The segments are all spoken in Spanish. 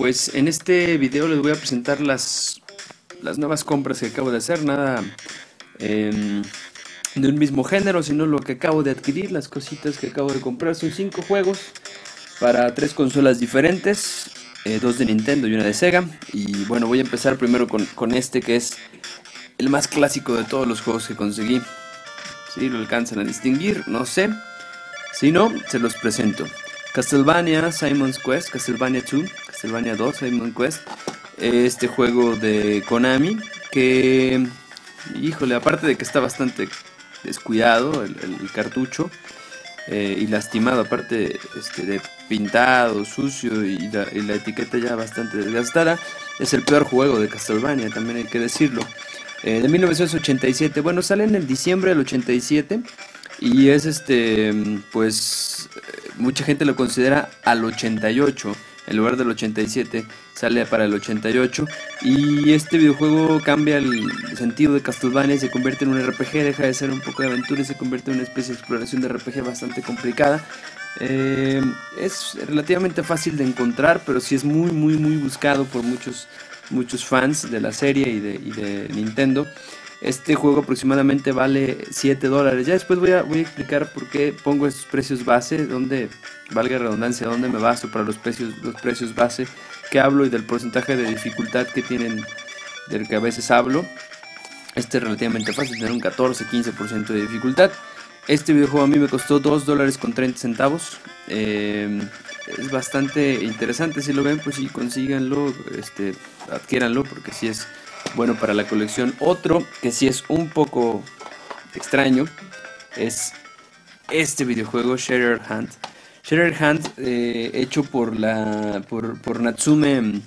Pues en este video les voy a presentar las nuevas compras que acabo de hacer. Nada em, de un mismo género, sino lo que acabo de adquirir, las cositas que acabo de comprar. Son 5 juegos para 3 consolas diferentes, 2 de Nintendo y una de Sega. Y bueno, voy a empezar primero con este que es el más clásico de todos los juegos que conseguí. Si lo alcanzan a distinguir, no sé. Si no, se los presento. Castlevania Simon's Quest, Castlevania 2, Castlevania 2, Simon's Quest. Este juego de Konami que, híjole, aparte de que está bastante descuidado el cartucho y lastimado, aparte de pintado, sucio y la etiqueta ya bastante desgastada, es el peor juego de Castlevania, también hay que decirlo. De 1987, bueno, sale en el diciembre del 87 y es pues mucha gente lo considera al 88 en lugar del 87, sale para el 88 y este videojuego cambia el sentido de Castlevania y se convierte en un RPG, deja de ser un poco de aventura y se convierte en una especie de exploración de RPG bastante complicada. Es relativamente fácil de encontrar, pero sí es muy buscado por muchos fans de la serie y de Nintendo. Este juego aproximadamente vale $7. Ya después voy a explicar por qué pongo estos precios base, donde, valga la redundancia, dónde me baso para los precios base que hablo y del porcentaje de dificultad que tienen, del que a veces hablo. Este es relativamente fácil, tener un 14-15% de dificultad. Este videojuego a mí me costó $2.30. Es bastante interesante, si lo ven, pues sí, consíganlo, adquiéranlo, porque sí es bueno para la colección. Otro que sí es un poco extraño es este videojuego, Shattered Hand. Shattered Hand, hecho por Natsume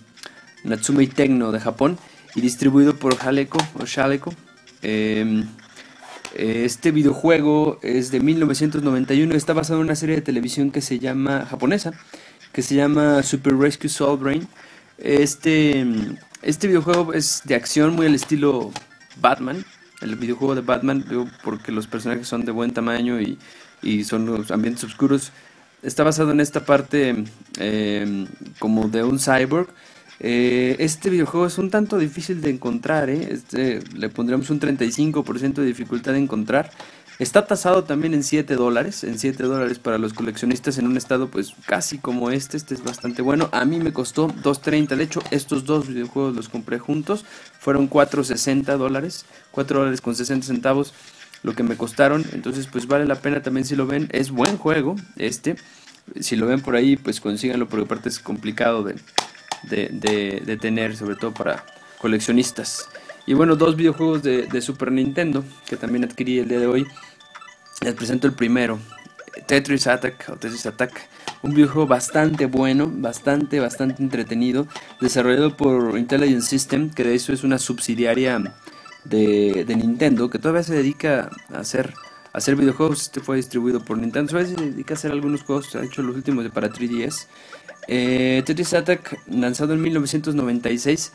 Tecno de Japón y distribuido por Shaleco. Este videojuego es de 1991, está basado en una serie de televisión que se llama, japonesa, que se llama Super Rescue Soul Brain. Este videojuego es de acción muy al estilo Batman, el videojuego de Batman, porque los personajes son de buen tamaño y son los ambientes oscuros. Está basado en esta parte como de un cyborg. Este videojuego es un tanto difícil de encontrar, le pondríamos un 35% de dificultad de encontrar. Está tasado también en $7, para los coleccionistas en un estado pues casi como este es bastante bueno. A mí me costó $2.30, de hecho estos dos videojuegos los compré juntos, fueron $4.60, $4.60 lo que me costaron, entonces pues vale la pena también si lo ven, es buen juego si lo ven por ahí pues consíganlo porque aparte es complicado de tener, sobre todo para coleccionistas. Y bueno, dos videojuegos de Super Nintendo que también adquirí el día de hoy. Les presento el primero, Tetris Attack, un videojuego bastante bueno, bastante entretenido, desarrollado por Intelligent System, que de eso es una subsidiaria de Nintendo, que todavía se dedica a hacer videojuegos. Este fue distribuido por Nintendo, todavía se dedica a hacer algunos juegos, ha hecho los últimos para 3DS. Tetris Attack, lanzado en 1996.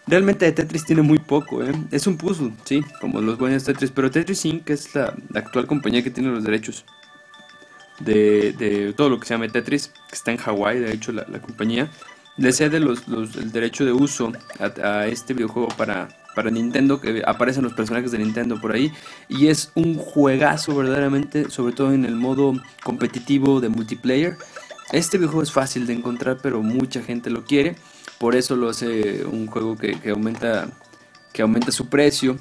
Realmente de Tetris tiene muy poco, es un puzzle, sí, como los buenos Tetris, pero Tetris Inc. es la actual compañía que tiene los derechos de todo lo que se llama Tetris, que está en Hawái, de hecho la compañía, le cede el derecho de uso a este videojuego para Nintendo, que aparecen los personajes de Nintendo por ahí, y es un juegazo verdaderamente, sobre todo en el modo competitivo de multiplayer. Este videojuego es fácil de encontrar, pero mucha gente lo quiere. Por eso lo hace un juego que aumenta su precio.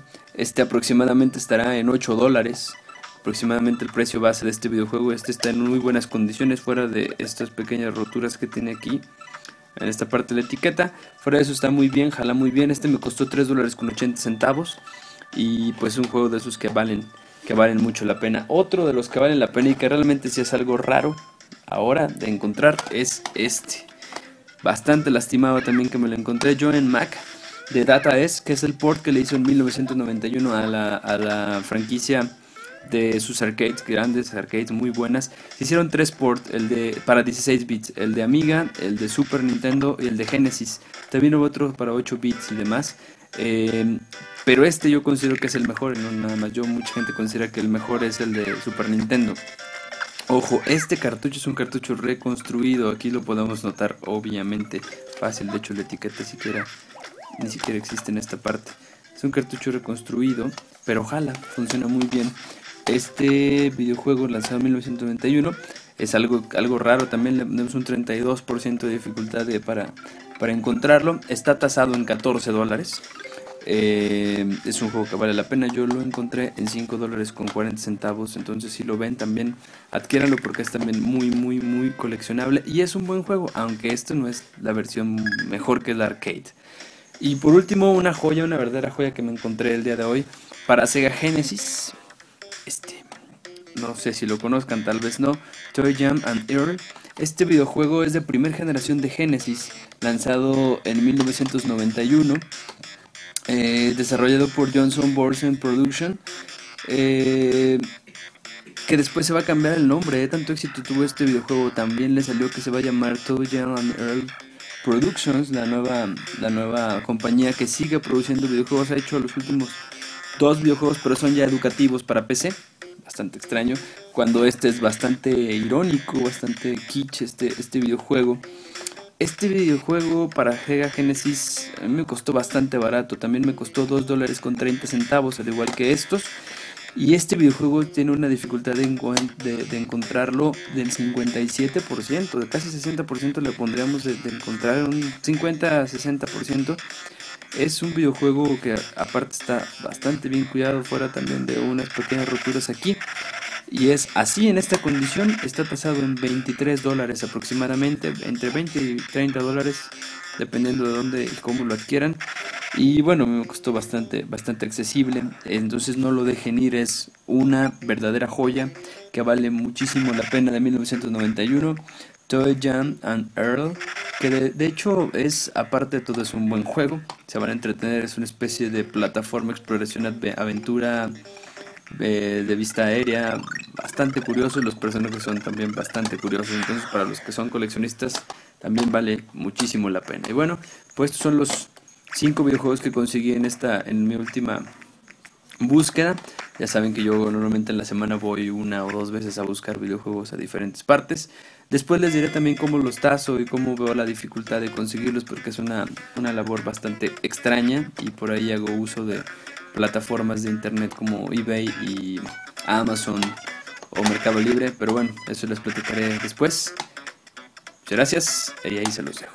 Aproximadamente estará en $8. Aproximadamente el precio base de este videojuego. Está en muy buenas condiciones, fuera de estas pequeñas roturas que tiene aquí en esta parte de la etiqueta. Fuera de eso está muy bien, jala muy bien. Me costó $3.80. Y pues un juego de esos que valen mucho la pena. Otro de los que valen la pena y que realmente sí es algo raro ahora de encontrar es bastante lastimado también, que me lo encontré yo en Mac, de Data S, que es el port que le hizo en 1991 a la franquicia de sus arcades, grandes arcades muy buenas. Se hicieron 3 ports, para 16 bits, el de Amiga, el de Super Nintendo y el de Genesis. También hubo otro para 8 bits y demás. Pero yo considero que es el mejor, no nada más yo, mucha gente considera que el mejor es el de Super Nintendo. Ojo, este cartucho es un cartucho reconstruido. Aquí lo podemos notar obviamente fácil. De hecho, la etiqueta ni siquiera existe en esta parte. Es un cartucho reconstruido, pero jala, funciona muy bien. Este videojuego lanzado en 1991 es algo raro. También le tenemos un 32% de dificultad para encontrarlo. Está tasado en $14. Es un juego que vale la pena. Yo lo encontré en $5 con 40 centavos. Entonces, si lo ven, también adquiéranlo porque es también muy, muy, muy coleccionable. Y es un buen juego, aunque esto no es la versión mejor que el arcade. Y por último, una joya, una verdadera joya que me encontré el día de hoy para Sega Genesis. Este, no sé si lo conozcan, tal vez no. Toy Jam and Earl. Este videojuego es de primera generación de Genesis, lanzado en 1991. Desarrollado por Johnson Borson Production, eh, que después se va a cambiar el nombre. Tanto éxito tuvo este videojuego, también le salió que se va a llamar Toe Jam and Earl Productions, la nueva compañía que sigue produciendo videojuegos. Ha hecho los últimos dos videojuegos, pero son ya educativos para PC. Bastante extraño, cuando este es bastante irónico, bastante kitsch este videojuego. Este videojuego para Sega Genesis a mí me costó bastante barato, también me costó $2 con 30 centavos, al igual que estos. Y este videojuego tiene una dificultad de encontrarlo del 57%, de casi 60% le pondríamos de encontrar un 50-60%. Es un videojuego que aparte está bastante bien cuidado, fuera también de unas pequeñas roturas aquí. Y es así en esta condición, está tasado en $23 aproximadamente, entre 20 y $30, dependiendo de dónde y cómo lo adquieran. Y bueno, me costó bastante accesible, entonces no lo dejen ir, es una verdadera joya que vale muchísimo la pena, de 1991, Toy Jam and Earl, que de hecho es, aparte de todo, es un buen juego, se van a entretener, es una especie de plataforma, exploración, aventura de vista aérea, bastante curioso, y los personajes son también bastante curiosos. Entonces, para los que son coleccionistas, también vale muchísimo la pena. Y bueno, pues estos son los 5 videojuegos que conseguí en mi última búsqueda. Ya saben que yo normalmente en la semana voy una o dos veces a buscar videojuegos a diferentes partes. Después les diré también cómo los tazo y cómo veo la dificultad de conseguirlos, porque es una labor bastante extraña y por ahí hago uso de plataformas de internet como eBay y Amazon o Mercado Libre. Pero bueno, eso les platicaré después. Muchas gracias y ahí se los dejo.